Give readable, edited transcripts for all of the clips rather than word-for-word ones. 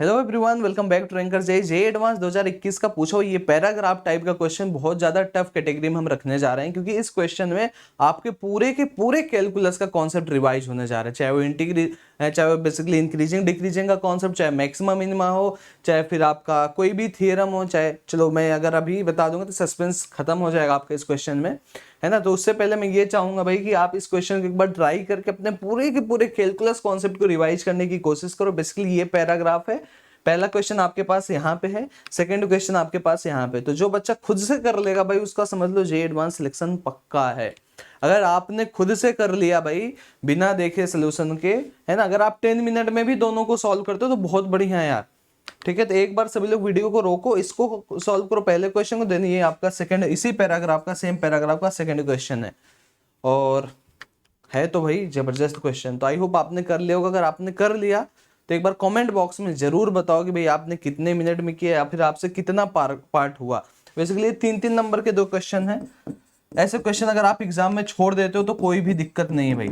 Hello everyone, welcome back to ranker J advance 2021 का पूछो ये पैराग्राफ टाइप का क्वेश्चन बहुत ज्यादा टफ कैटेगरी में हम रखने जा रहे हैं, क्योंकि इस क्वेश्चन में आपके पूरे के पूरे कैलकुलस का कॉन्सेप्ट रिवाइज होने जा रहा है। चाहे वो चाहे वो बेसिकली इंक्रीजिंग डिक्रीजिंग का कॉन्सेप्ट, चाहे मैक्सिमम मिनिमा हो, चाहे फिर आपका कोई भी थियरम हो, चाहे चलो मैं अगर अभी बता दूंगा तो सस्पेंस खत्म हो जाएगा आपके इस क्वेश्चन में, है ना। तो उससे पहले मैं ये चाहूंगा भाई कि आप इस क्वेश्चन को एक बार ट्राई करके अपने पूरे के पूरे कैलकुलस कॉन्सेप्ट को रिवाइज करने की कोशिश करो। बेसिकली ये पैराग्राफ है, पहला क्वेश्चन आपके पास यहाँ पे है, सेकंड क्वेश्चन आपके पास यहाँ पे। तो जो बच्चा खुद से कर लेगा भाई उसका समझ लो जे एडवांस सिलेक्शन पक्का है। अगर आपने खुद से कर लिया भाई बिना देखे सोल्यूशन के, है ना, अगर आप 10 मिनट में भी दोनों को सॉल्व करते हो तो बहुत बढ़िया है यार। ठीक है, तो एक बार सभी लोग वीडियो को रोको, इसको सॉल्व करो पहले क्वेश्चन को, देन ये आपका सेकंड, इसी पैराग्राफ का सेम पैराग्राफ का सेकंड क्वेश्चन है। और है तो भाई जबरदस्त क्वेश्चन। तो आई होप आपने कर लिया होगा। अगर आपने कर लिया तो एक बार कमेंट बॉक्स में जरूर बताओ कि भाई आपने कितने मिनट में किया या फिर आपसे कितना पार्ट हुआ। बेसिकली 3-3 नंबर के 2 क्वेश्चन हैं। ऐसे क्वेश्चन अगर आप एग्जाम में छोड़ देते हो तो कोई भी दिक्कत नहीं है भाई,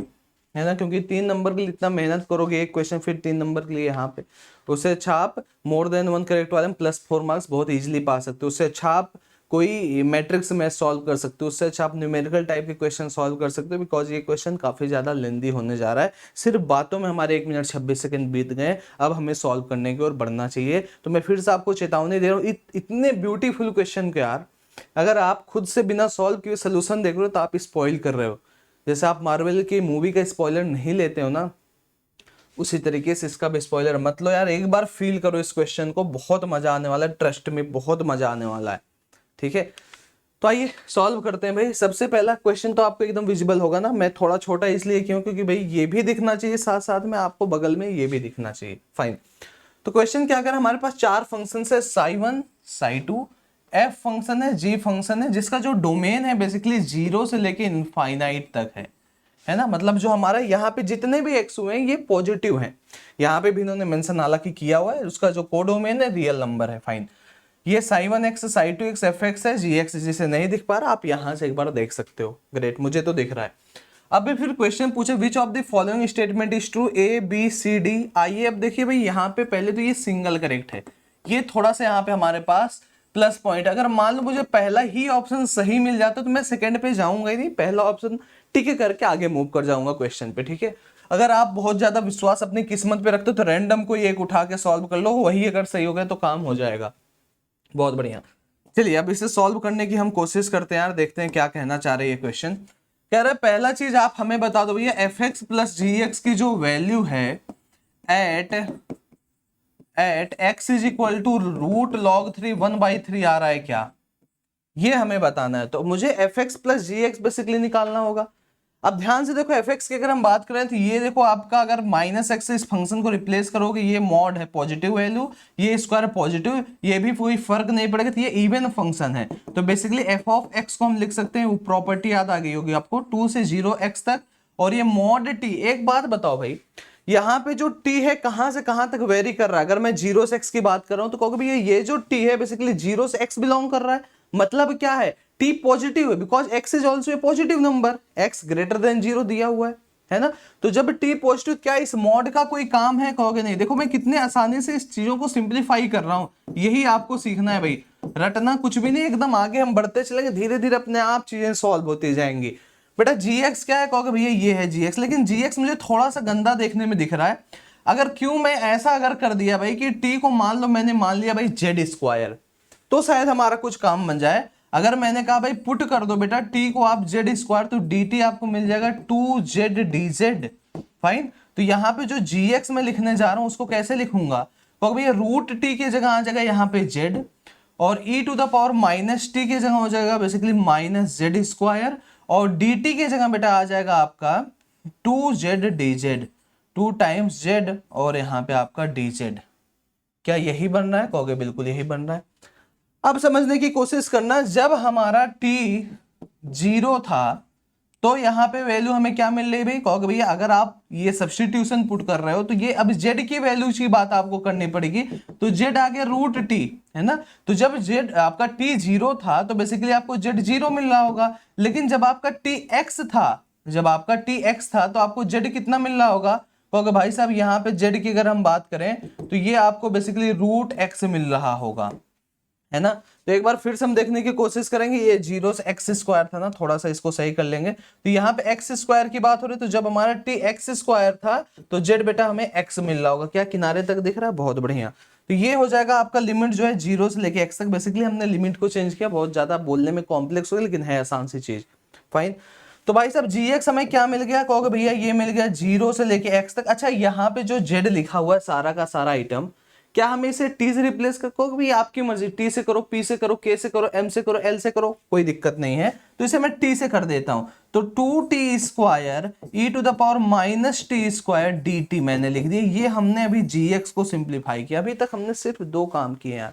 है ना, क्योंकि 3 नंबर के लिए इतना मेहनत करोगे एक क्वेश्चन फिर 3 नंबर के लिए यहाँ पे, उससे अच्छा आप मोर देन 1 करेक्ट वाले में +4 मार्क्स बहुत इजीली पा सकते हो। उससे अच्छा आप कोई मैट्रिक्स में सॉल्व कर सकते हो, उससे अच्छा आप न्यूमेरिकल टाइप के क्वेश्चन सॉल्व कर सकते हो, बिकॉज ये क्वेश्चन काफी ज्यादा लेंदी होने जा रहा है। सिर्फ बातों में हमारे 1 मिनट 26 सेकंड बीत गए, अब हमें सॉल्व करने की ओर बढ़ना चाहिए। तो मैं फिर से आपको चेतावनी दे रहा हूँ, इतने ब्यूटीफुल क्वेश्चन के यार अगर आप खुद से बिना सॉल्व किए सोल्यूशन देख रहे हो तो आप स्पॉइल कर रहे हो। जैसे आप मार्वल की मूवी का स्पॉइलर नहीं लेते हो ना, उसी तरीके से इसका भी स्पॉइलर मत लो यार। एक बार फील करो इस क्वेश्चन को, बहुत मजा आने वाला है, ट्रस्ट में बहुत मजा आने वाला है। ठीक है, तो आइए सॉल्व करते हैं भाई। सबसे पहला क्वेश्चन तो आपको एकदम विजिबल होगा ना, मैं थोड़ा छोटा इसलिए क्यों, क्योंकि भाई ये भी दिखना चाहिए साथ साथ में आपको बगल में ये भी दिखना चाहिए। फाइन, तो क्वेश्चन क्या कर, हमारे पास 4 फंक्शन है, साई1 साई2 एफ फंक्शन है, जी फंक्शन है, जिसका जो डोमेन है बेसिकली 0 से लेके इनफाइनाइट तक है ना। मतलब जो हमारा यहाँ पे जितने भी एक्स हुए हैं ये पॉजिटिव हैं। यहाँ पे भी इन्होंने मेंशन हालांकि किया हुआ है, उसका जो कोडोमेन है रियल नंबर है। फाइन, ये साई1x साई2x fx है, gx जिसे नहीं दिख पा रहा आप यहां से एक बार देख सकते हो। ग्रेट, मुझे तो दिख रहा है। अब भी फिर क्वेश्चन पूछे which of the following statement is true, A B C D. आइए अब देखिए भाई, यहाँ पे पहले तो ये सिंगल करेक्ट है, ये थोड़ा सा यहाँ पे हमारे पास प्लस पॉइंट। अगर मान लो मुझे पहला ही ऑप्शन सही मिल जाता तो मैं सेकंड पे जाऊंगा ही नहीं, पहला ऑप्शन टिक करके आगे मूव कर जाऊंगा क्वेश्चन पे। ठीक है, अगर आप बहुत ज्यादा विश्वास अपनी किस्मत पे रखते हो तो रैंडम कोई एक उठा के सॉल्व कर लो, वही अगर सही हो गया तो काम हो जाएगा। बहुत बढ़िया, चलिए अब इसे सॉल्व करने की हम कोशिश करते हैं यार, देखते हैं क्या कहना चाह रहे हैं ये क्वेश्चन। कह रहा है पहला चीज आप हमें बता दो भैया, fx प्लस gx की जो वैल्यू है at x is equal to √log3 1/3 आ रहा है क्या, ये हमें बताना है। तो मुझे fx प्लस gx बेसिकली निकालना होगा। अब ध्यान से देखो, fx की अगर हम बात करें तो ये देखो आपका, अगर -x से इस फंक्शन को रिप्लेस करोगे, ये मॉड है पॉजिटिव वैल्यू, ये स्क्वायर पॉजिटिव, ये भी कोई फर्क नहीं पड़ेगा, तो ये इवन फंक्शन है। तो बेसिकली f ऑफ x को हम लिख सकते हैं, प्रॉपर्टी याद आ गई होगी आपको, 2 से 0x तक, और ये मॉड t। एक बात बताओ भाई, यहाँ पे जो t है कहां से कहां तक वेरी कर रहा है। अगर मैं 0 से x की बात कर रहा हूं तो कहोगे भैया ये जो t है बेसिकली 0 से x बिलोंग कर रहा है, मतलब क्या है, t पॉजिटिव है, because x is also a positive number, x greater than 0 दिया हुआ है ना। तो जब t पॉजिटिव, क्या इस मॉड का कोई काम है, कहोगे नहीं। देखो मैं कितने आसानी से इस चीजों को सिंप्लीफाई कर रहा हूं, यही आपको सीखना है भाई, रटना कुछ भी नहीं, एकदम आगे हम बढ़ते चलेंगे, धीरे धीरे अपने आप चीजें सॉल्व होती जाएंगी। बेटा gx क्या है, कहोगे भैया ये है gx, लेकिन gx मुझे थोड़ा सा गंदा देखने में दिख रहा है। अगर क्यों मैं ऐसा अगर कर दिया भाई कि t को मान लो मैंने मान लिया भाई z², तो शायद हमारा कुछ काम बन जाए। अगर मैंने कहा भाई पुट कर दो बेटा t को आप z², तो dt आपको मिल जाएगा 2z dz। फाइन, तो यहाँ पे जो gx मैं लिखने जा रहा हूं उसको कैसे लिखूंगा, तो भैया √t की जगह आ जाएगा यहाँ पे z, और e to the power -t की जगह हो जाएगा बेसिकली -z², और dt की जगह बेटा आ जाएगा आपका 2z dz, 2 टाइम्स z, और यहाँ पे आपका dz। क्या यही बन रहा है, कहोगे बिल्कुल यही बन रहा है। अब समझने की कोशिश करना, जब हमारा t 0 था तो यहाँ पे वैल्यू हमें क्या मिल रही भाई, कहोगे भैया अगर आप ये सब्स्टिट्यूशन पुट कर रहे हो तो ये अब z की वैल्यू की बात आपको करनी पड़ेगी, तो z आ गया √t, है ना। तो जब z आपका t 0 था तो बेसिकली आपको z 0 मिल रहा होगा, लेकिन जब आपका t x था, जब आपका t x था तो आपको z कितना मिल रहा होगा, क्योंकि भाई साहब यहाँ पे जेड की अगर हम बात करें तो ये आपको बेसिकली रूट एक्स मिल रहा होगा, है ना। तो एक बार फिर से हम देखने की कोशिश करेंगे, ये जीरो से एक्स स्क्वायर था ना, थोड़ा सा इसको सही कर लेंगे। तो यहाँ पे एक्स स्क्वायर की बात हो रही है, तो जब हमारा टी एक्स स्क्वायर था तो जेड बेटा हमें एक्स मिल रहा होगा, क्या किनारे तक दिख रहा है, बहुत बढ़िया। तो ये हो जाएगा आपका लिमिट जो है जीरो से लेके एक्स तक। बेसिकली हमने लिमिट को चेंज किया, बहुत ज्यादा बोलने में कॉम्प्लेक्स हो गया लेकिन है आसान सी चीज, फाइन। तो भाई साहब जी एक्स हमें क्या मिल गया, कहोगे भैया ये मिल गया जीरो से लेके एक्स तक। अच्छा यहाँ पे जो जेड लिखा हुआ है सारा का सारा आइटम, क्या हमें इसे टी से रिप्लेस कर, कहोगे भैया आपकी मर्जी, टी से करो, पी से करो, के से करो, एम से करो, एल से करो, कोई दिक्कत नहीं है। तो इसे मैं टी से कर देता हूं, तो 2t² e to the power minus t square d t मैंने लिख दिया। ये हमने अभी जी एक्स को सिंप्लीफाई किया। अभी तक हमने सिर्फ दो काम किए यार,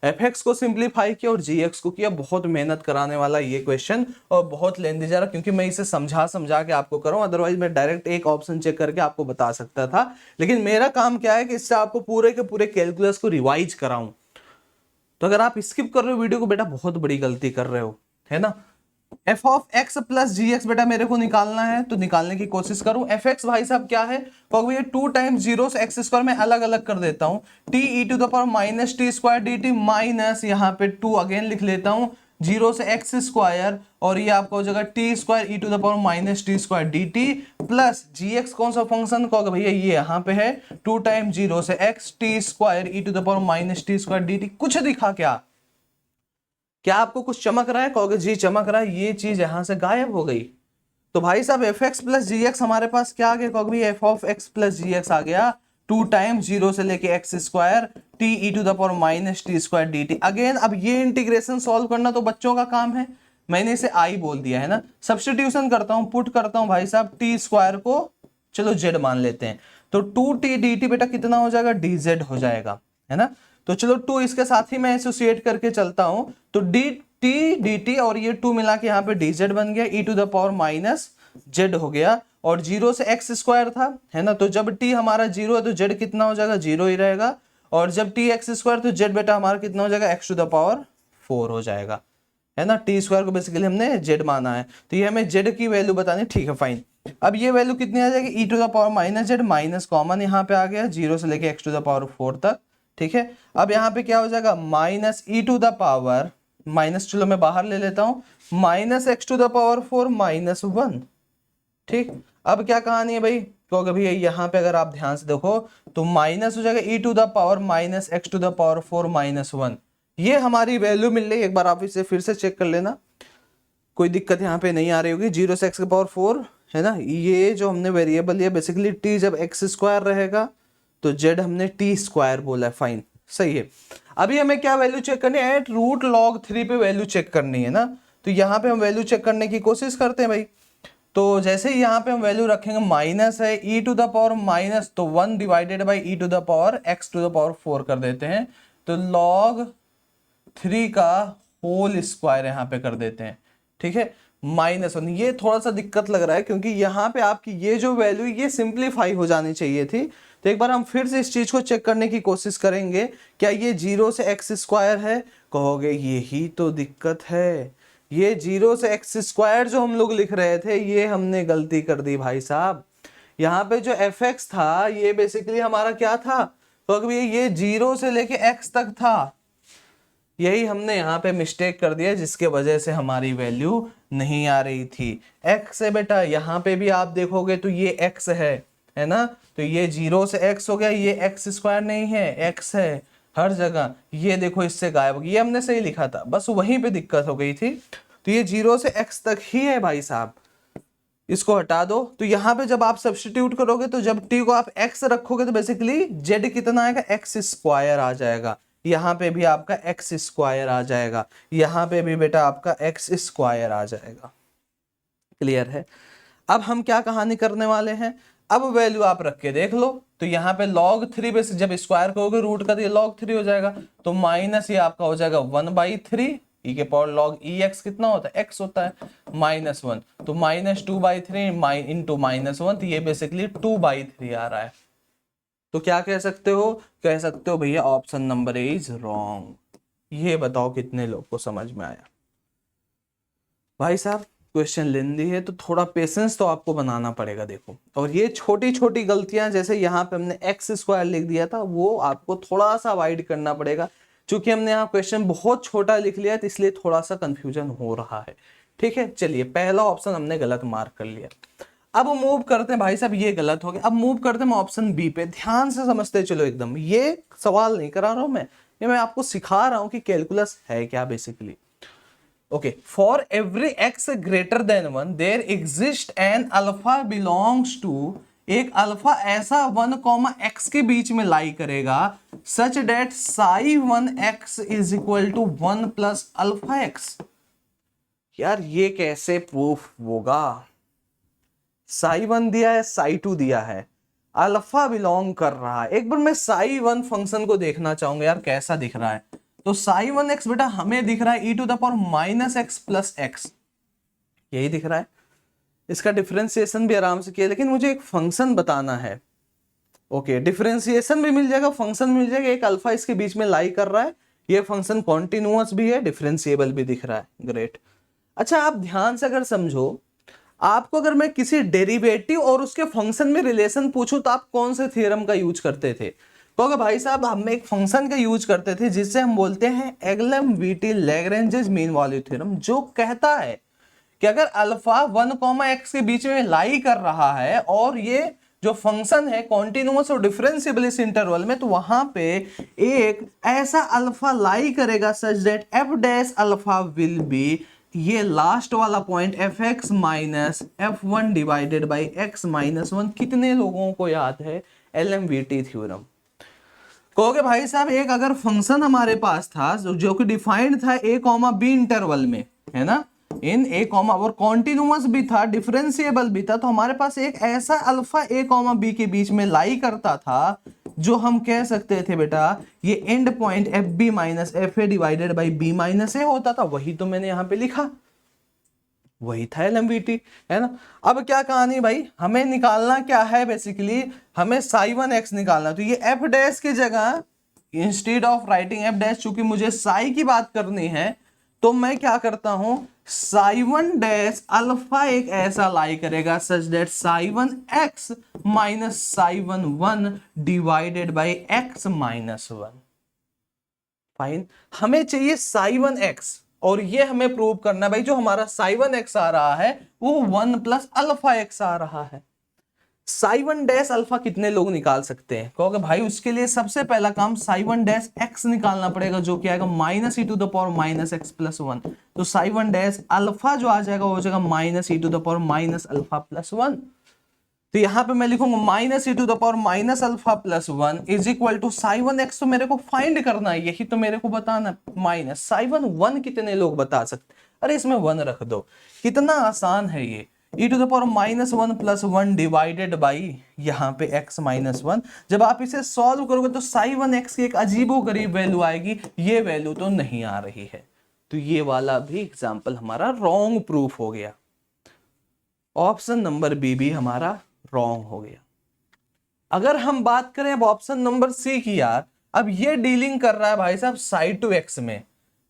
एफ को सिंप्लीफाई किया और जी को किया। बहुत मेहनत कराने वाला ये क्वेश्चन और बहुत लेंदी जा रहा, क्योंकि मैं इसे समझा समझा के आपको करूं, अदरवाइज मैं डायरेक्ट एक ऑप्शन चेक करके आपको बता सकता था। लेकिन मेरा काम क्या है कि इससे आपको पूरे के पूरे कैलकुलस को रिवाइज कराऊं। तो अगर आप स्किप कर रहे हो वीडियो को बेटा, बहुत बड़ी गलती कर रहे हो, है ना। F of x plus g x बेटा मेरे को निकालना है, तो निकालने की कोशिश करूं। एफ एक्स भाई साहब क्या है, तो भैया 2 टाइम्स जीरो से एक्स स्क्वायर में अलग अलग कर देता हूं, t e to the power minus t square d t minus यहाँ पे 2 अगेन लिख लेता हूं जीरो से एक्स स्क्वायर, और ये आपका हो जाएगा t square e to the power minus t square d t plus g x कौन सा फंक्शन कहोगे भैया, ये यहाँ पे है 2 टाइम्स जीरो से x t square e to the power minus t square d t. कुछ दिखा क्या, क्या आपको कुछ चमक रहा है, कहोगे जी चमक रहा है, ये चीज यहां से गायब हो गई। तो भाई साहब f x plus g x हमारे पास क्या आ गया, कहोगे f of x plus g x आ गया 2 टाइम्स जीरो से लेके x square t e to the power minus t square d t. Again अब ये इंटीग्रेशन सॉल्व करना तो बच्चों का काम है, मैंने इसे आई बोल दिया है ना। सब्स्टिट्यूशन करता हूं, पुट करता हूं भाई साहब टी स्क्वायर को चलो जेड मान लेते हैं, तो 2t dt बेटा कितना हो जाएगा, dz हो जाएगा, है ना। तो चलो 2 इसके साथ ही मैं एसोसिएट करके चलता हूं, तो dt dt और ये 2 मिला के यहाँ पे dz बन गया, e to the power minus z हो गया, और जीरो से एक्स स्क्वायर था, है ना। तो जब t हमारा जीरो है तो z कितना हो जाएगा, जीरो ही रहेगा, और जब t एक्स स्क्वायर तो z बेटा हमारा कितना हो जाएगा, x टू द पावर 4 हो जाएगा, है ना। टी स्क्वायर को बेसिकली हमने जेड माना है, तो ये हमें जेड की वैल्यू बतानी, ठीक है फाइन। अब ये वैल्यू कितनी आ जाएगी, e to the power minus z, minus common यहाँ पे आ गया जीरो से लेके एक्स टू द पावर 4 तक, ठीक है। अब यहाँ पे क्या हो जाएगा, minus e to the power minus, चलो मैं बाहर ले लेता हूँ, minus x to the power 4 minus 1, ठीक। अब क्या कहानी है भाई, क्योंकि भैया यहाँ पे अगर आप ध्यान से देखो तो माइनस हो जाएगा e to the power minus x to the power 4 minus 1, ये हमारी वैल्यू मिल रही है। एक बार आप इसे फिर से चेक कर लेना, कोई दिक्कत यहाँ पे नहीं आ रही होगी। जीरो से एक्स के पावर 4 है ना, ये जो हमने वेरिएबल लिया बेसिकली टी जब एक्स स्क्वायर रहेगा तो जेड हमने टी स्क्वायर बोला है, फाइन सही है। अभी हमें क्या वैल्यू चेक करनी है, एट रूट लॉग 3 पे वैल्यू चेक करनी है ना। तो यहाँ पे हम वैल्यू चेक करने की कोशिश करते हैं भाई। तो जैसे ही यहाँ पे हम वैल्यू रखेंगे, माइनस है e to the power minus, तो 1 divided by e to the power x to the power 4 कर देते हैं, तो लॉग 3 का होल स्क्वायर यहाँ पे कर देते हैं, ठीक है, -1। ये थोड़ा सा दिक्कत लग रहा है क्योंकि यहाँ पे आपकी ये जो वैल्यू ये सिंप्लीफाई हो जानी चाहिए थी। तो एक बार हम फिर से इस चीज को चेक करने की कोशिश करेंगे, क्या ये जीरो से एक्स स्क्वायर है, कहोगे यही तो दिक्कत है, ये जीरो से एक्स स्क्वायर जो हम लोग लिख रहे थे ये हमने गलती कर दी भाई साहब। यहाँ पे जो एफ एक्स था ये बेसिकली हमारा क्या था, तो अगर ये जीरो से लेके एक्स तक था, यही हमने यहाँ पे मिस्टेक कर दिया जिसके वजह से हमारी वैल्यू नहीं आ रही थी। x है बेटा, यहाँ पे भी आप देखोगे तो ये x है ना, तो ये जीरो से x हो गया, ये एक्स स्क्वायर नहीं है, x है हर जगह, ये देखो इससे गायब हो गया, ये हमने सही लिखा था, बस वहीं पे दिक्कत हो गई थी। तो ये जीरो से x तक ही है भाई साहब, इसको हटा दो। तो यहाँ पे जब आप सब्स्टिट्यूट करोगे तो जब t को आप x रखोगे तो बेसिकली z कितना आएगा, x स्क्वायर आ जाएगा, यहाँ पे भी आपका एक्स स्क्वायर आ जाएगा, यहाँ पे भी बेटा आपका एक्स स्क्वायर आ जाएगा। क्लियर है। अब हम क्या कहानी करने वाले हैं, अब वैल्यू आप रख के देख लो। तो यहाँ पे log 3 पे जब स्क्वायर करोगे रूट का तो ये log 3 हो जाएगा, तो माइनस ये आपका हो जाएगा 1/3 ई के पावर log ई एक्स कितना होता है, x होता है, -1, तो -2/3 इंटू -1, तो ये बेसिकली 2/3 आ रहा है। तो क्या कह सकते हो, कह सकते हो भैया option number A is wrong. ये बताओ कितने लोग को समझ में आया भाई साहब। क्वेश्चन लेंदी है तो थोड़ा पेशेंस तो आपको बनाना पड़ेगा। देखो, और ये छोटी छोटी गलतियां जैसे यहाँ पे हमने एक्स स्क्वायर लिख दिया था वो आपको थोड़ा सा अवॉइड करना पड़ेगा। क्योंकि हमने यहाँ क्वेश्चन बहुत छोटा लिख लिया तो इसलिए थोड़ा सा कंफ्यूजन हो रहा है। ठीक है, चलिए पहला ऑप्शन हमने गलत मार्क कर लिया। अब मूव करते हैं भाई साहब, ये गलत हो गया। अब मूव करते हैं ऑप्शन बी पे। ध्यान से समझते चलो एकदम, ये सवाल नहीं करा रहा हूं मैं, ये मैं आपको सिखा रहा हूं कि कैलकुलस है क्या basically. Okay, for every x greater than 1 there exist an alpha belongs to, एक अल्फा ऐसा 1, x के बीच में लाई करेगा such that psi 1x is equal to 1 plus alpha x. यार ये कैसे प्रूफ होगा? साई 1 दिया है, साई 2 दिया है, अल्फा बिलोंग कर रहा है। एक बार मैं साई 1 फंक्शन को देखना चाहूंगा यार कैसा दिख रहा है। तो साई 1x बेटा हमें दिख रहा है e to the power minus x plus x, यही दिख रहा है। इसका डिफरेंशिएशन भी आराम से किया, लेकिन मुझे एक फंक्शन बताना है। ओके, डिफरेंशिएशन भी मिल जाएगा, फंक्शन मिल जाएगा। एक अल्फा इसके बीच में लाई कर रहा है, ये फंक्शन कॉन्टिन्यूअस भी है, डिफरेंशिएबल भी दिख रहा है। ग्रेट। अच्छा, आप ध्यान से अगर समझो, आपको अगर मैं किसी डेरिवेटिव और उसके फंक्शन में रिलेशन पूछूं तो आप कौन से थ्योरम का यूज करते थे? क्योंकि भाई साहब हम एक फंक्शन का यूज करते थे जिससे हम बोलते हैं एगलम-विटी लैग्रेंजेस मीन वैल्यू थ्योरम, जो कहता है कि अगर अल्फा 1, x के बीच में लाई कर रहा है और ये जो फंक्शन है कॉन्टिन्यूअस और डिफरेंशिएबल इस इंटरवल में, तो वहां पे एक ऐसा अल्फा लाई करेगा such that F dash alpha will be, ये लास्ट वाला point F x minus F one divided by x minus one. कितने लोगों को याद है एलएमवीटी थ्योरम? कहोगे भाई साहब एक अगर फंक्शन हमारे पास था जो कि डिफाइंड था a, b इंटरवल में, है ना, इन a, और कॉन्टिन्यूअस भी था, डिफरेंशिएबल भी था, तो हमारे पास एक ऐसा अल्फा a, b के बीच में लाई करता था जो हम कह सकते थे बेटा ये end point f b minus f a divided by b minus a होता था। वही तो मैंने यहां पे लिखा, वही था एलएमवीटी, है ना। अब क्या कहानी भाई, हमें निकालना क्या है बेसिकली, हमें साई 1x निकालना। तो ये एफ डैश की जगह instead of writing F dash, चूंकि मुझे साई की बात करनी है तो मैं क्या करता हूं, साई 1 डैश अल्फा एक ऐसा लाई करेगा सच that Sai 1x minus psi 1 divided by x minus 1। Fine, हमें चाहिए साई 1x और ये हमें प्रूव करना भाई जो हमारा साई 1x आ रहा है वो 1 प्लस अल्फा एक्स आ रहा है। साई 1 डैश अल्फा कितने लोग निकाल सकते हैं? कहोगे भाई उसके लिए सबसे पहला काम साई 1 डैश एक्स निकालना पड़ेगा, जो कि आएगा minus e to the power minus x plus 1। तो साई 1 डैश अल्फा जो आ जाएगा वो हो जाएगा minus e to the power minus alpha plus 1। तो यहां पे मैं लिखूंगा minus e to the power minus alpha plus 1 is equal to psi 1x। तो मेरे को फाइंड करना है, यही तो मेरे को बताना, माइनस साई 1 कितने लोग बता सकते? अरे इसमें 1 रख दो, कितना आसान है ये। E to the power minus 1 plus 1 divided by यहाँ पे x माइनस 1। जब आप इसे सॉल्व करोगे तो साई 1x की एक अजीबोगरीब वैल्यू आएगी, ये वैल्यू तो नहीं आ रही है। तो ये वाला भी एग्जाम्पल हमारा रॉन्ग प्रूफ हो गया, ऑप्शन नंबर बी भी हमारा रॉन्ग हो गया। अगर हम बात करें अब ऑप्शन नंबर सी की, यार अब ये डीलिंग कर रहा है भाई साहब साई 2x में,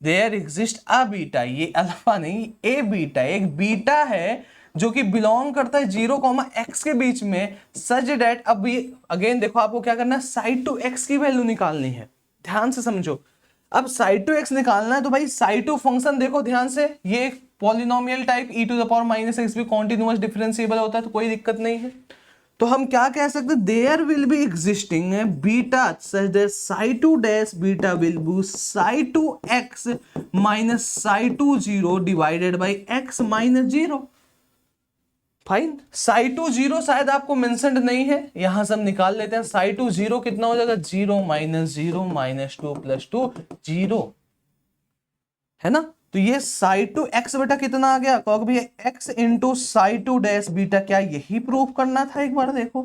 देयर एग्जिस्ट अ बीटा, ये अल्फा नहीं ए बीटा, एक बीटा है जो कि बिलोंग करता है 0, x के बीच में सच डेट। अब ये अगेन देखो आपको क्या करना है, साई 2x की वैल्यू निकालनी है, ध्यान से समझो। अब साई 2x निकालना है तो भाई साई 2 फंक्शन देखो ध्यान से, ये polynomial type e to the power minus x भी कॉन्टिन्यूअस डिफरेंशिएबल होता है, तो कोई दिक्कत नहीं है। तो हम क्या कह सकते हैं, there will be existing beta such that psi 2 dash beta will be psi 2x minus psi 2 0 divided by x minus 0। Fine, psi 2 0 शायद आपको मेंशन्ड नहीं है, यहां से हम निकाल लेते हैं। साई 2 0 कितना हो जाएगा, 0 माइनस 0 माइनस 2 प्लस 2 0, है ना। तो ये साई 2x बेटा कितना आ गया, कहोगे भैया x into Sai 2 dash beta, क्या यही प्रूफ करना था? एक बार देखो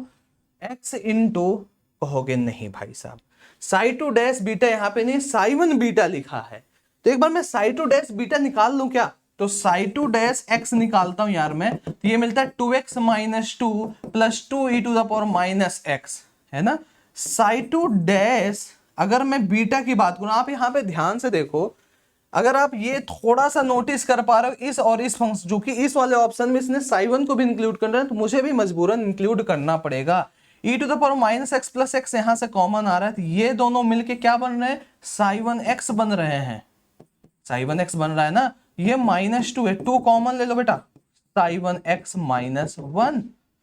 x इंटू, कहोगे नहीं भाई साहब साई 2 डैश बीटा यहाँ पे नहीं, साई 1 बीटा लिखा है। तो एक बार मैं साई 2 डैश बीटा निकाल लूं क्या, तो साई 2 डैश x निकालता हूं यार मैं, तो ये मिलता है 2x minus 2 plus 2 e to the power minus x, है ना। साई 2 डैश अगर मैं बीटा की बात करूं, आप यहां पे ध्यान से देखो, अगर आप ये थोड़ा सा नोटिस कर पा रहे हो इस और इस फंक्शन, जो कि इस वाले ऑप्शन में इसने साई1 को भी इंक्लूड करना है, तो मुझे भी मजबूरन इंक्लूड करना पड़ेगा। e to the power minus x plus x यहां से कॉमन आ रहा है, तो ये दोनों मिलके क्या बन रहे हैं, साई1x बन रहे हैं। साई1x बन रहा है ना, ये -2 है, 2 कॉमन ले लो बेटा, साई1x -1,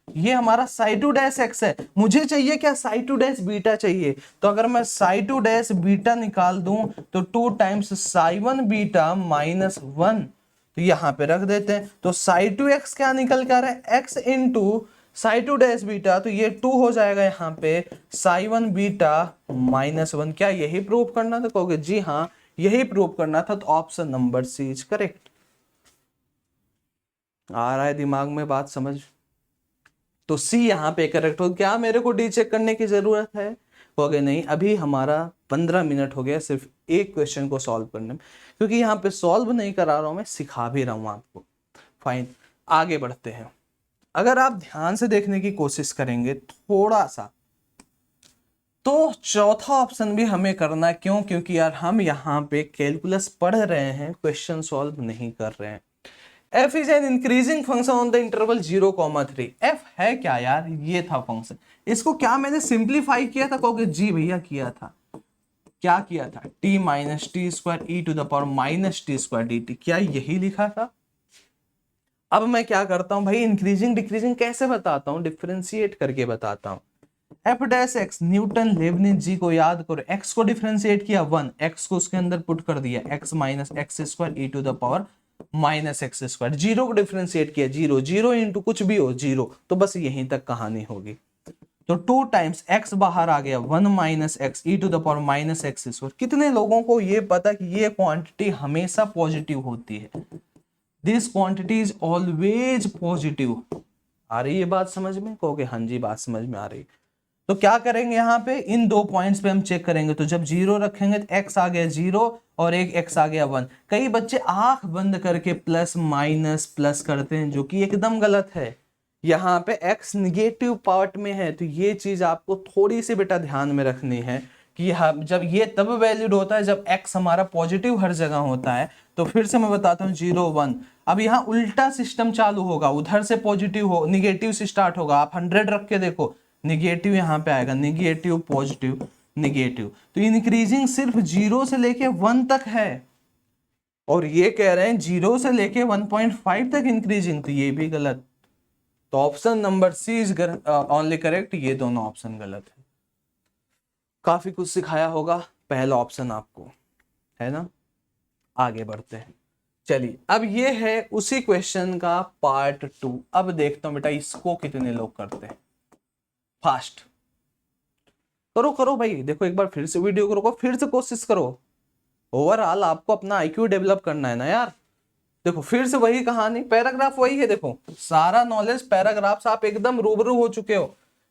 ये हमारा साई2 डैश एक्स है। मुझे चाहिए क्या, साई2 डैश बीटा चाहिए। तो अगर मैं साई2 डैश बीटा निकाल दूं तो 2 टाइम्स साई1 बीटा -1, तो यहां पे रख देते हैं। तो साई2x क्या निकल कर आ रहा है, x इंटू साई2 डैश बीटा, तो ये 2 हो जाएगा यहाँ पे साई1 बीटा -1। क्या यही प्रूव करना था, कहोगे जी हाँ यही प्रूव करना था, तो option number C is correct. आ रहा है दिमाग में बात समझ, तो सी यहाँ पे करेक्ट हो। क्या मेरे को डी चेक करने की जरूरत है, कहोगे नहीं, अभी हमारा 15 मिनट हो गया सिर्फ एक क्वेश्चन को सॉल्व करने में, क्योंकि यहाँ पे सॉल्व नहीं करा रहा हूं मैं, सिखा भी रहा हूं आपको। फाइन, आगे बढ़ते हैं। अगर आप ध्यान से देखने की कोशिश करेंगे थोड़ा सा, तो चौथा ऑप्शन भी हमें करना है। क्यों, क्योंकि यार हम यहाँ पे कैलकुलस पढ़ रहे हैं, क्वेश्चन सॉल्व नहीं कर रहे हैं। f is an increasing function on the interval 0,3। f है क्या यार, ये था फंक्शन। इसको क्या मैंने सिंप्लीफाई किया था, कहोगे जी भैया किया था। क्या किया था, t minus t square e to the power minus t square d t, क्या यही लिखा था। अब मैं क्या करता हूं भाई, इंक्रीजिंग डिक्रीजिंग कैसे बताता हूं, डिफरेंशिएट करके बताता हूं। F dash X, Newton Leibniz ji को याद करो, एक्स को डिफरेंशिएट किया 1, एक्स को उसके अंदर पुट कर दिया, x minus x square e to the power minus x square. Zero को डिफरेंशिएट किया, जीरो, जीरो इंटू कुछ भी हो जीरो, तो बस यहीं तक कहानी होगी। तो 2 टाइम्स एक्स बाहर आ गया, 1 minus x e to the power minus x square. कितने लोगों को ये पता कि ये क्वांटिटी हमेशा पॉजिटिव होती है, this quantity is always positive. आ रही है बात समझ में, कहोगे हाँ जी बात समझ में आ रही। तो क्या करेंगे यहाँ पे, इन दो पॉइंट्स पे हम चेक करेंगे। तो जब जीरो रखेंगे तो एक्स आ गया 0 और एक एक्स आ गया 1। कई बच्चे आंख बंद करके प्लस माइनस प्लस करते हैं, जो कि एकदम गलत है। यहाँ पे एक्स निगेटिव पार्ट में है, तो ये चीज आपको थोड़ी सी बेटा ध्यान में रखनी है कि जब ये तब वैलिड होता है जब एक्स हमारा पॉजिटिव हर जगह होता है। तो फिर से मैं बताता हूँ 0 1। अब यहाँ उल्टा सिस्टम चालू होगा, उधर से पॉजिटिव हो निगेटिव से स्टार्ट होगा। आप 100 रख के देखो, निगेटिव यहाँ पे आएगा, निगेटिव पॉजिटिव निगेटिव। तो इंक्रीजिंग सिर्फ 0 से लेके 1 तक है, और ये कह रहे हैं 0 से लेके 1.5 तक इंक्रीजिंग, तो ये भी गलत। तो option number C is only correct, ये दोनों ऑप्शन गलत है। काफी कुछ सिखाया होगा पहला ऑप्शन आपको, है ना। आगे बढ़ते हैं, चलिए अब ये है उसी क्वेश्चन का पार्ट 2। अब देखता हूं बेटा इसको कितने लोग करते हैं, फास्ट करो करो भाई। देखो एक बार फिर से वीडियो को रोको, फिर से कोशिश करो। ओवरऑल आपको अपना आईक्यू डेवलप करना है ना यार। देखो फिर से वही कहानी, पैराग्राफ वही है। देखो सारा नॉलेज पैराग्राफ से आप एकदम रूबरू हो चुके हो।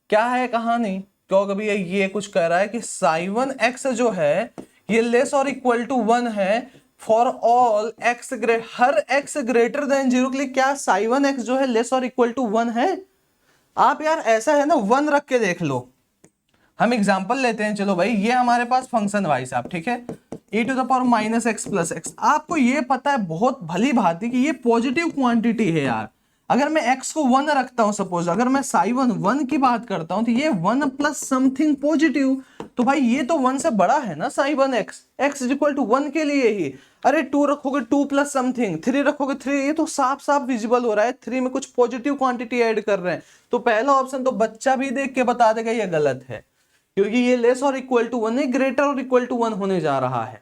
क्या है कहानी, क्यों कभी ये कुछ कह रहा है कि साई1 एक्स जो है ये लेस और इक्वल टू 1 है for all x her x greater then 0 के लिए। क्या साई1 एक्स जो है लेस और इक्वल टू 1 है। आप यार ऐसा है ना 1 रख के देख लो। हम एग्जांपल लेते हैं, चलो भाई ये हमारे पास फंक्शन वाई साहब, ठीक है, e to the power minus x plus x. आपको ये पता है बहुत भली भांति कि ये पॉजिटिव क्वांटिटी है यार। अगर मैं x को 1 रखता हूं, सपोज अगर मैं साई1 1 की बात करता हूं, तो ये 1 प्लस समथिंग पॉजिटिव, तो भाई ये तो 1 से बड़ा है ना साई1 x इज इक्वल टू 1 के लिए ही। अरे 2 रखोगे 2 प्लस समथिंग, 3 रखोगे 3, ये तो साफ साफ विजिबल हो रहा है 3 में कुछ पॉजिटिव क्वांटिटी ऐड कर रहे हैं। तो पहला ऑप्शन तो बच्चा भी देख के बता देगा ये गलत है, क्योंकि ये लेस और इक्वल टू 1 नहीं, ग्रेटर और इक्वल टू 1 होने जा रहा है।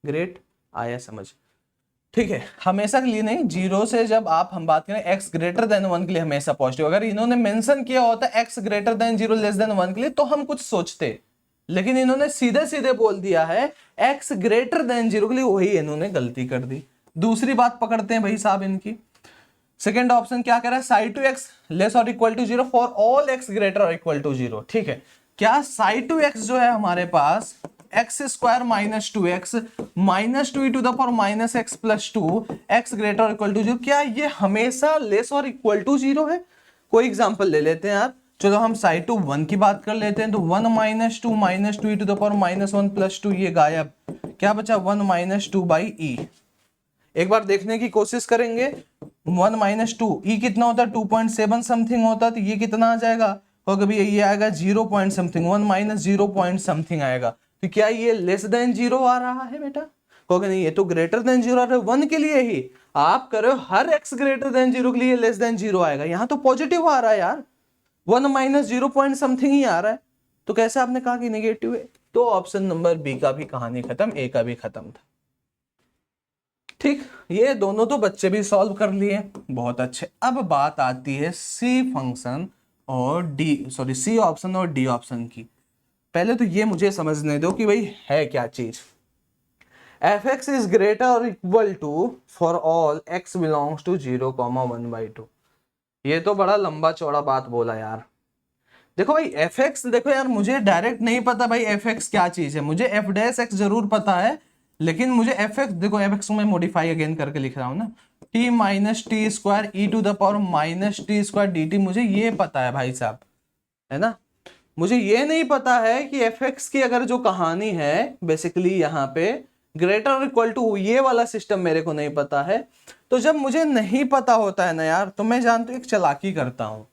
ग्रेट, आया समझ, ठीक है। हमेशा के लिए नहीं, 0 से जब हम बात करें x ग्रेटर देन 1 के लिए हमेशा पॉजिटिव। अगर इन्होंने मेंशन किया होता x greater than 0 less than 1 के लिए तो हम कुछ सोचते, लेकिन इन्होंने सीधे सीधे बोल दिया है x ग्रेटर देन 0 के लिए, वही इन्होंने गलती कर दी। दूसरी बात पकड़ते हैं भाई साहब इनकी। सेकेंड ऑप्शन क्या कह रहा है, साई2x लेस और equal to 0 for all x greater और इक्वल टू 0, ठीक है। क्या साई2x जो है हमारे पास X square minus 2x minus 2 to the power minus x plus 2 X greater और इक्वल टू 0, क्या ये हमेशा लेस और इक्वल टू 0 है। कोई एग्जांपल ले लेते हैं यार, चलो हम साई2 1 की बात कर लेते हैं। तो 1 minus 2 to the power minus 1 plus 2, ये गायब। क्या बचा 1 माइनस 2/e। एक बार देखने की कोशिश करेंगे, 1 माइनस 2, ई कितना होता है 2.7 समथिंग होता है, तो ये कितना आ जाएगा, और कभी ये आएगा 0 point something, 1 minus 0 point something आएगा। तो क्या ये लेस देन 0 आ रहा है बेटा? कहोगे नहीं, ये तो ग्रेटर देन 0 आ रहा है, 1 के लिए ही आप करो, हर x ग्रेटर देन 0 के लिए लेस देन 0 आएगा। यहां तो पॉजिटिव आ रहा है यार, 1 माइनस 0 पॉइंट समथिंग ही आ रहा है, तो कैसे आपने कहा कि नेगेटिव है? तो ऑप्शन नंबर बी का भी कहानी खत्म, ए का भी खत्म था। ठीक, ये दोनों तो बच्चे भी सॉल्व कर लिए, बहुत अच्छे। अब बात आती है सी फंक्शन और सी ऑप्शन और डी ऑप्शन की। पहले तो ये मुझे समझने दो कि भाई है क्या चीज। f(x) इज ग्रेटर और equal to for all x belongs to 0, 1/2। ये तो बड़ा लंबा चौड़ा बात बोला यार। देखो भाई f(x), देखो यार मुझे डायरेक्ट नहीं पता भाई f(x) क्या चीज है, मुझे f' जरूर पता है, लेकिन मुझे f(x), देखो f(x) को मैं मॉडिफाई अगेन करके लिख रहा हूं ना, t minus t square e to the power minus t square dt, मुझे ये पता है भाई साहब, है ना। मुझे ये नहीं पता है कि f(x) की अगर जो कहानी है बेसिकली यहाँ पे ग्रेटर और इक्वल टू, ये वाला सिस्टम मेरे को नहीं पता है। तो जब मुझे नहीं पता होता है ना यार, तो मैं जानता हूँ एक चालाकी करता हूँ।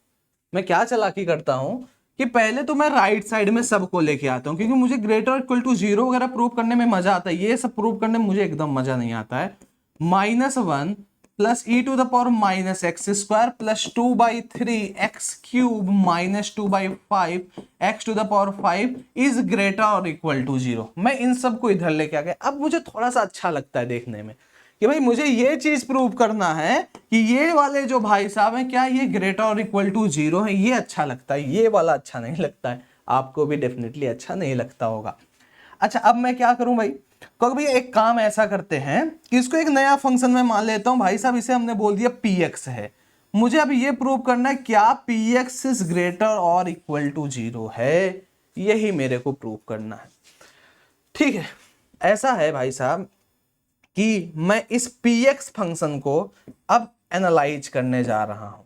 मैं क्या चालाकी करता हूँ कि पहले तो मैं राइट साइड में सबको लेके आता हूँ, क्योंकि मुझे ग्रेटर और इक्वल टू 0 वगैरह प्रूव करने में मजा आता है, ये सब प्रूव करने में मुझे एकदम मजा नहीं आता है। -1 plus e to the power minus x square plus 2/3 x cube minus 2/5 x to the power 5 is greater और इक्वल टू 0। मैं इन सब को इधर लेके आ गया। अब मुझे थोड़ा सा अच्छा लगता है देखने में कि भाई मुझे ये चीज प्रूव करना है कि ये वाले जो भाई साहब हैं, क्या ये ग्रेटर और इक्वल टू 0 है। ये अच्छा लगता है, ये वाला अच्छा नहीं लगता है, आपको भी डेफिनेटली अच्छा नहीं लगता होगा। अच्छा, अब मैं क्या करूं भाई, क्योंकि भाई एक काम ऐसा करते हैं कि इसको एक नया फंक्शन में मान लेता हूं भाई साहब, इसे हमने बोल दिया px है। मुझे अब ये प्रूव करना है क्या px इज ग्रेटर और इक्वल टू 0 है, यही मेरे को प्रूव करना है। ठीक है, ऐसा है भाई साहब कि मैं इस px फंक्शन को अब एनालाइज करने जा रहा हूं।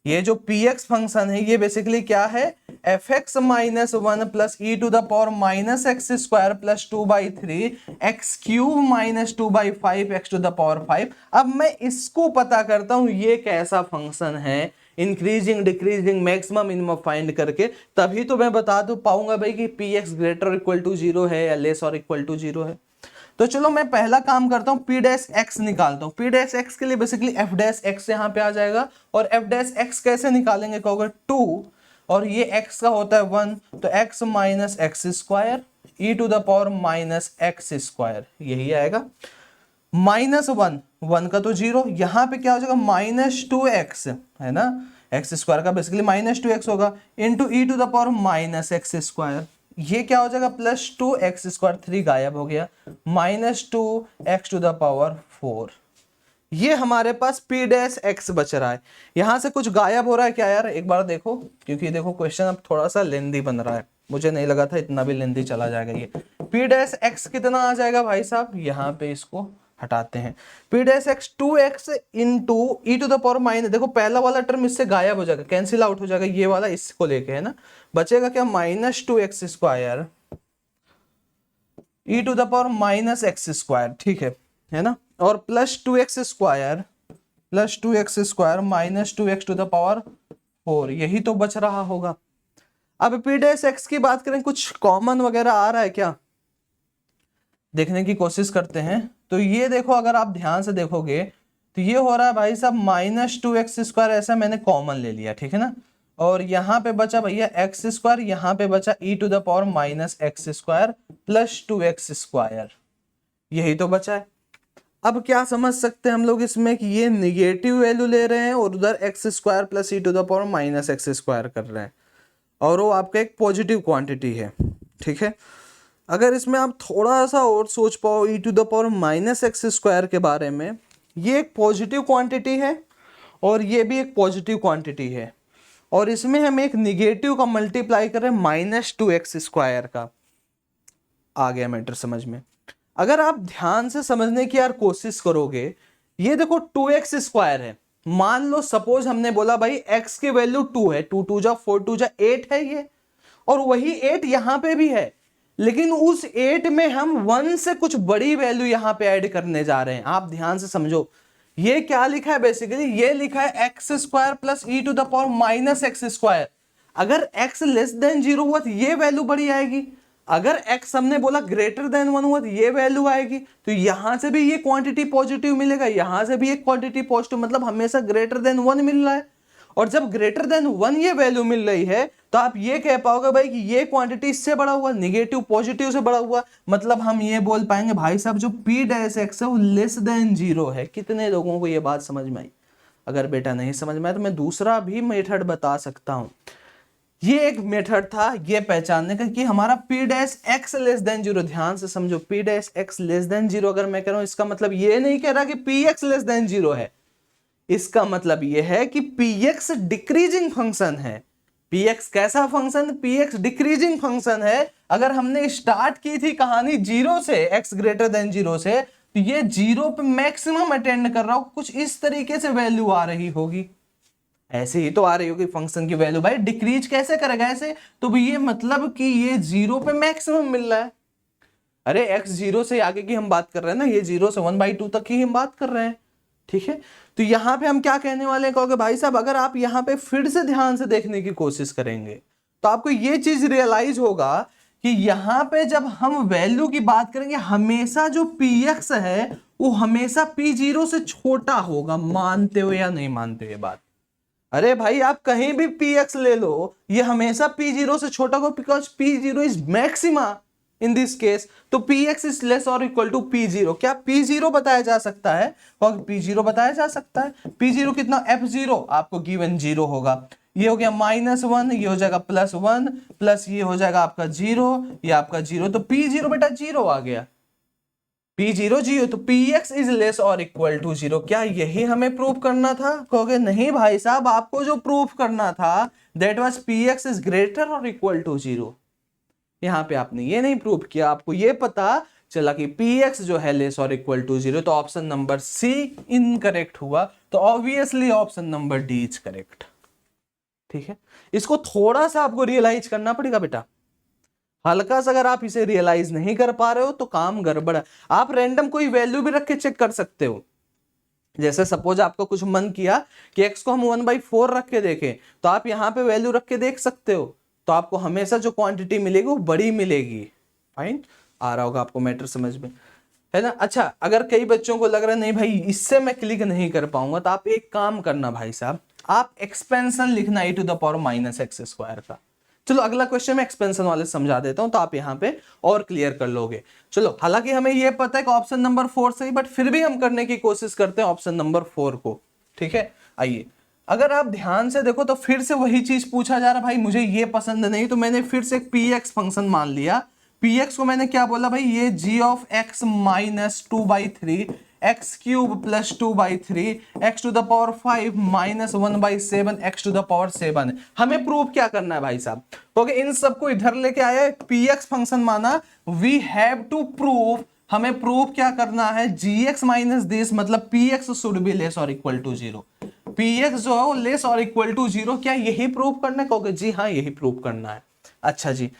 ये जो px फंक्शन है ये बेसिकली क्या है, f(x) minus 1 plus e to the power minus x square plus 2/3 x cube minus 2/5 x to the power 5। अब मैं इसको पता करता हूं ये कैसा फंक्शन है, increasing decreasing maximum minimum find करके, तभी तो मैं बता दो पाऊंगा भाई कि px ग्रेटर इक्वल टू 0 है या लेस और इक्वल टू 0 है। तो चलो मैं पहला काम करता हूं, p' निकालता हूं। p' के लिए बेसिकली f' यहां पे आ जाएगा, और f' कैसे निकालेंगे कहोगे 2, और ये x का होता है 1, तो x minus x square e to the power minus x square, यही आएगा। -1, 1 का तो 0, यहां पे क्या हो जाएगा -2x, है ना, एक्स स्क्वायर का बेसिकली -2x होगा, into e to the power minus x square, ये क्या हो जाएगा +2x स्क्वायर, 3 गायब हो गया, -2x टू द पावर 4। ये हमारे पास p' बच रहा है। यहां से कुछ गायब हो रहा है क्या यार, एक बार देखो, क्योंकि देखो क्वेश्चन अब थोड़ा सा लेंदी बन रहा है, मुझे नहीं लगा था इतना भी लेंदी चला जाएगा। ये p' कितना आ जाएगा भाई साहब, यहाँ पे इसको हटाते हैं, p' 2x into e to the power minus, देखो पहला वाला टर्म इससे गायब हो जाएगा, कैंसिल आउट हो जाएगा, ये वाला इसको लेके, है ना, बचेगा क्या -2x square e to the power minus x square, ठीक है ना, और +2x square -2x to the power 4, यही तो बच रहा होगा। अब p' की बात करें, कुछ कॉमन वगैरह आ रहा है क्या, देखने की कोशिश करते हैं। तो ये देखो, अगर आप ध्यान से देखोगे तो ये हो रहा है भाई साहब -2x स्क्वायर, ऐसा मैंने कॉमन ले लिया, ठीक है ना, और यहाँ पे बचा भैया एक्स स्क्वायर, यहाँ पे बचा e to the power minus x square +2x square, यही तो बचा है। अब क्या समझ सकते हैं हम लोग इसमें कि ये निगेटिव वैल्यू ले रहे हैं और उधर x square plus e to the power minus x square कर रहे हैं, और वो आपका एक पॉजिटिव क्वांटिटी है, ठीक है। अगर इसमें आप थोड़ा सा और सोच पाओ e to the power minus x square के बारे में, ये एक पॉजिटिव क्वांटिटी है और ये भी एक पॉजिटिव क्वांटिटी है, और इसमें हम एक निगेटिव का मल्टीप्लाई कर रहे हैं -2x स्क्वायर का। आ गया मैटर समझ में। अगर आप ध्यान से समझने की यार कोशिश करोगे, ये देखो 2x स्क्वायर है, मान लो सपोज हमने बोला भाई x की वैल्यू 2 है, 2 2 जा 4 2 जा 8 है ये, और वही 8 यहां पे भी है, लेकिन उस 8 में हम 1 से कुछ बड़ी वैल्यू यहां पे ऐड करने जा रहे हैं। आप ध्यान से समझो, ये क्या लिखा है बेसिकली, ये लिखा है x square plus e to the power minus x square. अगर x लेस देन 0 हुआ तो ये वैल्यू बड़ी आएगी, अगर x हमने बोला ग्रेटर देन 1 हुआ तो ये वैल्यू आएगी। तो यहां से भी ये क्वांटिटी पॉजिटिव मिलेगा, यहां से भी एक क्वांटिटी पॉजिटिव, मतलब हमेशा ग्रेटर देन 1 मिल रहा है। और जब ग्रेटर देन 1 ये वैल्यू मिल रही है तो आप ये कह पाओगे भाई कि ये क्वांटिटी इससे बड़ा हुआ, निगेटिव पॉजिटिव से बड़ा हुआ, मतलब हम ये बोल पाएंगे भाई साहब जो p डैश x है वो लेस देन 0 है। कितने लोगों को ये बात समझ में आई? अगर बेटा नहीं समझ में आया तो मैं दूसरा भी मेथड बता सकता हूं। ये एक मेथड था ये पहचानने का कि हमारा p dash x less than 0, ध्यान से समझो, p dash x less than 0 अगर मैं कह रहा हूं, इसका मतलब ये नहीं कह रहा कि px लेस देन 0 है, इसका मतलब यह है कि px डिक्रीजिंग फंक्शन है। px कैसा फंक्शन? px डिक्रीजिंग फंक्शन है। अगर हमने स्टार्ट की थी कहानी 0 से, x ग्रेटर देन 0 से, तो ये 0 पे मैक्सिमम अटेंड कर रहा हो, कुछ इस तरीके से वैल्यू आ रही होगी, ऐसे ही तो आ रही होगी फंक्शन की वैल्यू। भाई डिक्रीज कैसे करेगा ऐसे? तो ये मतलब कि ये 0 पे मैक्सिमम मिल रहा है। अरे x 0 से आगे की हम बात कर रहे हैं ना, ये 0 से 1/2 तक की हम बात कर रहे हैं, ठीक है। तो यहां पे हम क्या कहने वाले हैं, कहोगे भाई साहब अगर आप यहां पे फिर से ध्यान से देखने की कोशिश करेंगे तो आपको ये चीज रियलाइज होगा कि यहां पे जब हम वैल्यू की बात करेंगे, हमेशा जो px है वो हमेशा p0 से छोटा होगा। मानते हो या नहीं मानते हो ये बात? अरे भाई आप कहीं भी px ले लो, ये हमेशा p0 से छोटा होगा, because p0 is maxima in this case. तो px इज लेस और इक्वल टू p0। क्या p0 बताया जा सकता है? और p0 बताया जा सकता है। p0 कितना? f0 आपको गिवन 0 होगा, ये हो गया -1, ये हो जाएगा +1, प्लस ये हो जाएगा आपका 0, ये आपका 0, तो p0 बेटा 0 आ गया। p0 0, तो px इज लेस और इक्वल टू 0। क्या यही हमें प्रूव करना था? कहोगे नहीं भाई साहब, आपको जो प्रूव करना था that was px is greater और इक्वल टू 0। यहां पे आपने ये नहीं प्रूव किया, आपको ये पता चला कि px जो है लेस और इक्वल टू 0, तो ऑप्शन नंबर सी इनकरेक्ट हुआ। तो obviously option number D is correct, ठीक है। इसको थोड़ा सा आपको रियलाइज करना पड़ेगा बेटा, हल्का सा अगर आप इसे रियलाइज नहीं कर पा रहे हो तो काम गड़बड़ है। आप रैंडम कोई वैल्यू भी रख के चेक कर सकते हो। जैसे सपोज आपको कुछ मन किया कि x को हम 1/4 रख के देखें, तो आप यहां पे वैल्यू रख के देख सकते हो, तो आपको हमेशा जो क्वांटिटी मिलेगी वो बड़ी मिलेगी। फाइन, आ रहा होगा आपको मैटर समझ में, है ना। अच्छा, अगर कई बच्चों को लग रहा है नहीं भाई इससे मैं क्लिक नहीं कर पाऊंगा, तो आप एक काम करना भाई साहब, आप एक्सपेंशन लिखना e to the power minus x square का। चलो अगला क्वेश्चन में एक्सपेंशन वाले समझा देता हूं, तो आप यहां पे और क्लियर कर लोगे। चलो, हालांकि हमें यह पता है कि ऑप्शन नंबर 4 सही, बट फिर भी हम करने की कोशिश करते हैं ऑप्शन नंबर 4 को, ठीक है। आइए, अगर आप ध्यान से देखो तो फिर से वही चीज पूछा जा रहा है, भाई मुझे ये पसंद नहीं, तो मैंने फिर से एक px फंक्शन मान लिया। px को मैंने क्या बोला भाई, ये g of x minus 2/3 x cube plus 2/3 x to the power 5 minus 1/7 x to the power 7। हमें प्रूव क्या करना है भाई साहब? क्योंकि इन सबको इधर लेके आया, px फंक्शन माना, वी हैव टू प्रूव, हमें प्रूव क्या करना है, gx माइनस दिस, मतलब px शुड बी लेस और इक्वल टू 0। px जो है लेस और इक्वल टू 0, क्या यही प्रूव करना है? कहोगे जी हाँ यही प्रूव करना है। अच्छा जी,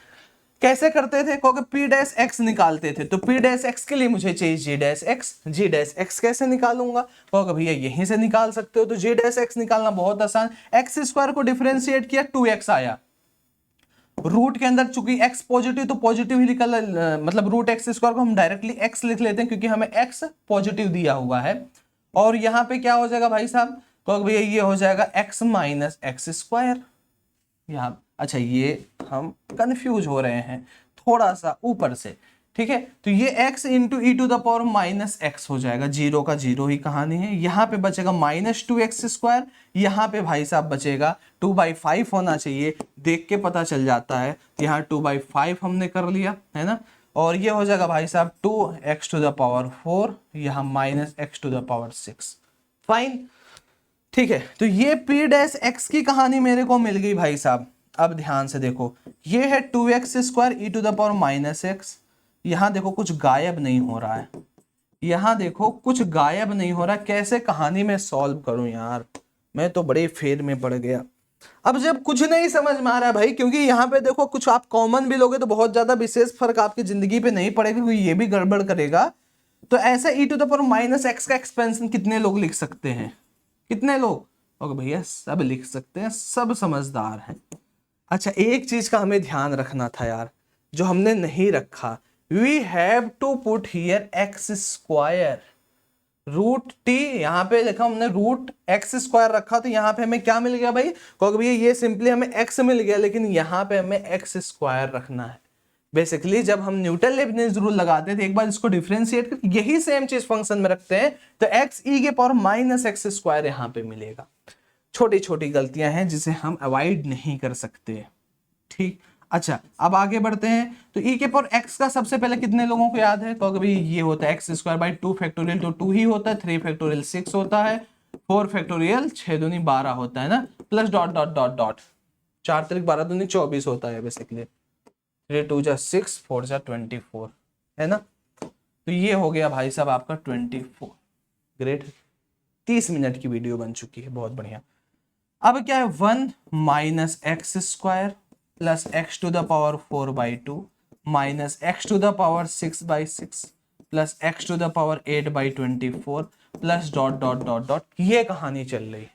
कैसे करते थे? कहोगे p डैश x निकालते थे, तो p डैश x के लिए मुझे चाहिए g dash x। g dash x कैसे निकालूंगा? कहोगे भैया यहीं से निकाल सकते हो, तो g डैश x निकालना बहुत आसान। x स्क्वायर को डिफरेंशिएट किया, 2x आया, रूट के अंदर चूंकि x पॉजिटिव तो पॉजिटिव ही निकल, मतलब रूट x स्क्वायर को हम डायरेक्टली x लिख लेते हैं क्योंकि हमें x पॉजिटिव दिया हुआ है। और यहां पे क्या हो जाएगा भाई साहब? कहोगे भैया ये हो जाएगा x माइनस एक्स स्क्वायर। यहां अच्छा, ये हम कंफ्यूज हो रहे हैं थोड़ा सा ऊपर से, ठीक है। तो ये x into e to the power minus x हो जाएगा, 0 का 0 ही कहानी है। यहाँ पे बचेगा -2x², यहाँ पे भाई साहब बचेगा 2/5 होना चाहिए, देख के पता चल जाता है। यहाँ 2/5 हमने कर लिया है ना, और ये हो जाएगा भाई साहब 2x टू द पावर 4, यहाँ -x टू द पावर 6। फाइन, ठीक है। तो ये p डैश x की कहानी मेरे को मिल गई भाई साहब। अब ध्यान से देखो, ये है 2x² e to the power minus x. यहां देखो कुछ गायब नहीं हो रहा है, यहां देखो कुछ गायब नहीं हो रहा। कैसे कहानी में सॉल्व करूं यार, मैं तो बड़े फेर में पड़ गया। अब जब कुछ नहीं समझ में आ रहा है भाई, क्योंकि यहाँ पे देखो कुछ आप कॉमन भी लोगे तो बहुत ज्यादा विशेष फर्क आपकी जिंदगी पे नहीं पड़ेगा, क्योंकि ये भी गड़बड़ करेगा। तो ऐसा e to the power minus x का एक्सपेंशन कितने लोग लिख सकते हैं? कितने लोग? ओके भैया सब लिख सकते हैं, सब समझदार हैं। अच्छा एक चीज का हमें ध्यान रखना था यार, जो हमने नहीं रखा, we have to put here x square root t. यहाँ पे देखा हमने रूट एक्स स्क्वायर रखा, तो यहाँ पे हमें क्या मिल गया भाई? क्योंकि भैया ये सिंपली हमें एक्स मिल गया, लेकिन यहाँ पे हमें एक्स स्क्वायर रखना है। बेसिकली जब हम न्यूटन लेबनिज रूल लगाते थे, एक बार इसको डिफरेंशिएट करके यही सेम चीज फंक्शन में रखते हैं, तो एक्स ई के पावर माइनस एक्स स्क्वायर यहाँ पे मिलेगा। छोटी छोटी गलतियां हैं जिसे हम अवॉइड नहीं कर सकते, ठीक। अच्छा अब आगे बढ़ते हैं, तो e के पावर x का सबसे पहले कितने लोगों को याद है? तो अभी ये होता है एक्स स्क्वायर बाई 2 फैक्टोरियल, तो 2 ही होता है, 3 फैक्टोरियल 6 होता है, 4 फैक्टोरियल 6 दूनी 12 होता है ना, plus dot dot dot dot 4 तरीक 12 दूनी 24 होता है बेसिकली, 3 2 जा 6 4 जा 24 है ना। तो ये हो गया भाई साहब आपका 24। ग्रेट, 30 मिनट की वीडियो बन चुकी है, बहुत बढ़िया। अब क्या है 1 minus x square plus x to the power 4 by 2 minus x to the power 6 by 6 plus x to the power 8 by 24 plus dot dot dot dot. ये कहानी चल रही है।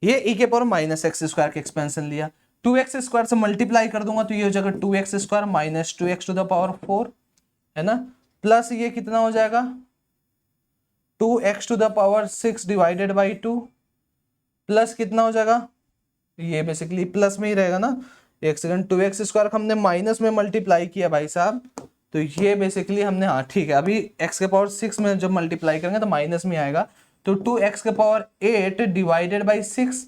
ये e के पावर माइनस एक्स स्क्वायर का expansion लिया, 2x square से मल्टीप्लाई कर दूंगा तो ये हो जाएगा 2x square minus 2x to the power 4 है ना, प्लस ये कितना हो जाएगा 2x to the power 6 divided by 2 plus कितना हो जाएगा, ये बेसिकली प्लस में ही रहेगा ना, एक सेकंड, 2x स्क्वायर हमने माइनस में मल्टीप्लाई किया भाई साहब, तो ये बेसिकली हमने, हाँ ठीक है, अभी x के पावर 6 में जब मल्टीप्लाई करेंगे तो माइनस में आएगा, तो 2x के पावर 8 डिवाइडेड बाई 6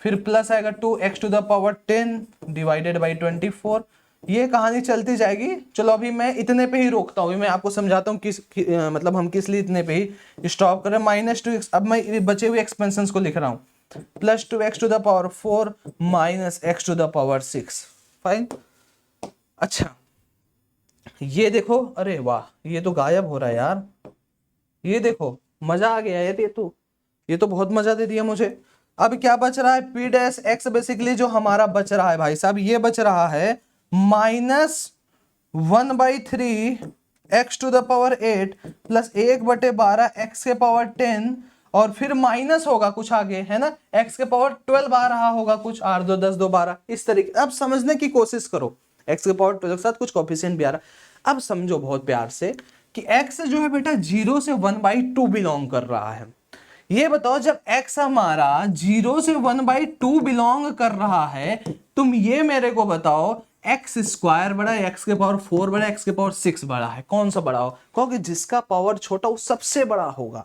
फिर प्लस आएगा 2x to the power 10 divided by 24। ये कहानी चलती जाएगी। चलो अभी मैं इतने पे ही रोकता हूँ, मैं आपको समझाता हूँ मतलब हम किस लिए इतने पे ही स्टॉप कर रहे हैं। माइनस 2x, अब मैं बचे हुए एक्सपेंशन को लिख रहा हूँ, plus 2x to the power 4 minus x to the power 6। Fine. अच्छा ये देखो, अरे वाह ये तो गायब हो रहा है यार, ये देखो मजा आ गया यार, ये तो बहुत मजा दे दिया मुझे। अब क्या बच रहा है, पी डैश एक्स बेसिकली जो हमारा बच रहा है भाई साहब, ये बच रहा है minus 1/3 x to the power 8 plus 1/12 x के पावर 10 और फिर माइनस होगा कुछ आगे है ना, x के पावर 12 आ रहा होगा कुछ, 8 2 10 2 12 इस तरीके। अब समझने की कोशिश करो, x के पावर 12 के साथ कुछ कोफिशिएंट भी आ रहा। अब समझो बहुत प्यार से कि x जो है बेटा 0 से 1/2 बिलोंग कर रहा है। ये बताओ जब x हमारा 0 से 1/2 बिलोंग कर रहा है, तुम ये मेरे को बताओ एक्स स्क्वायर बड़ा है, एक्स के पावर 4 बड़ा है, एक्स के पावर 6 बड़ा है, कौन सा बड़ा हो? क्योंकि जिसका पावर छोटा वो सबसे बड़ा होगा,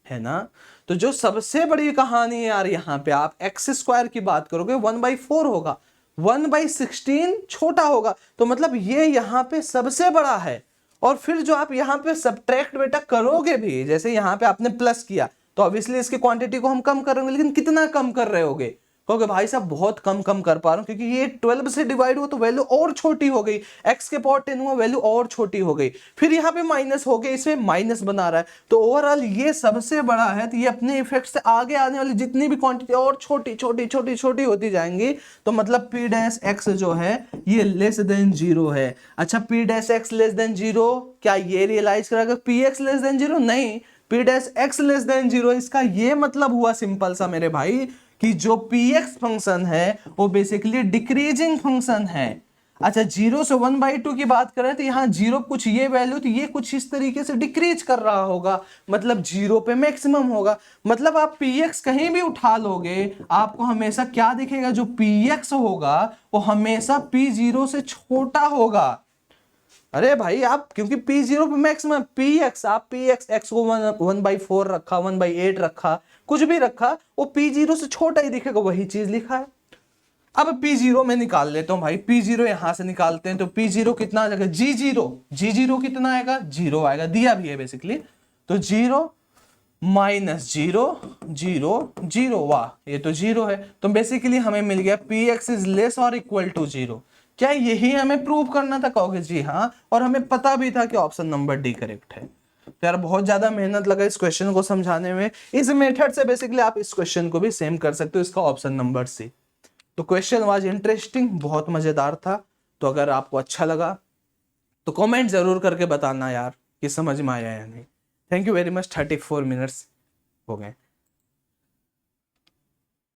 है ना। तो जो सबसे बड़ी कहानी है यार, यहाँ पे आप एक्स स्क्वायर की बात करोगे 1/4 होगा, 1/16 छोटा होगा, तो मतलब ये यहाँ पे सबसे बड़ा है। और फिर जो आप यहाँ पे सब्ट्रैक्ट बेटा करोगे भी, जैसे यहाँ पे आपने प्लस किया तो ऑब्वियसली इसकी क्वांटिटी को हम कम करेंगे, लेकिन कितना कम कर रहे होगे? क्योंकि भाई साहब बहुत कम कर पा रहा हूं, क्योंकि ये 12 से डिवाइड हुआ तो वैल्यू और छोटी हो गई, x के पावर 10 हुआ वैल्यू और छोटी हो गई, फिर यहाँ पे माइनस हो गई, इसमें माइनस बना रहा है, तो ओवरऑल ये सबसे बड़ा है। तो ये अपने इफेक्ट से आगे आने वाली जितनी भी क्वांटिटी और छोटी छोटी छोटी छोटी होती जाएंगी, तो मतलब p डैश x जो है ये लेस देन 0 है। अच्छा p dash x less than 0, क्या ये रियलाइज करेगा px लेस देन 0? नहीं, p dash x less than 0, इसका ये मतलब हुआ सिंपल सा मेरे भाई कि जो px फंक्शन है वो बेसिकली डिक्रीजिंग फंक्शन है। अच्छा 0 से 1/2 की बात करें तो यहाँ 0 कुछ ये वैल्यू, तो ये कुछ इस तरीके से डिक्रीज कर रहा होगा, मतलब 0 पे मैक्सिमम होगा। मतलब आप px कहीं भी उठा लोगे आपको हमेशा क्या दिखेगा, जो px होगा वो हमेशा p0 से छोटा होगा। अरे भाई आप क्योंकि p0 पे मैक्सिमम, px आप px x को 1/4 रखा, 1/8 रखा, कुछ भी रखा, वो p0 से छोटा ही दिखेगा, वही चीज लिखा है। अब p0 में निकाल लेता हूं भाई, p0 यहां से निकालते हैं, तो p0 कितना आ जाएगा, g0 कितना आएगा, 0 आएगा, दिया भी है बेसिकली, तो 0 माइनस 0 0 0, वाह ये तो 0 है, तो बेसिकली हमें मिल गया px इज लेस और इक्वल टू 0। क्या यही हमें प्रूव करना था? कहोगे जी हाँ, और हमें पता भी था कि ऑप्शन नंबर डी करेक्ट है। तो यार बहुत ज्यादा मेहनत लगा इस क्वेश्चन को समझाने में। इस मेथड से बेसिकली आप इस क्वेश्चन को भी सेम कर सकते हो, इसका ऑप्शन नंबर सी। तो क्वेश्चन वाज इंटरेस्टिंग, बहुत मजेदार था। तो अगर आपको अच्छा लगा तो कमेंट जरूर करके बताना यार कि समझ में आया या नहीं। Thank you very much. 34 minutes हो गए।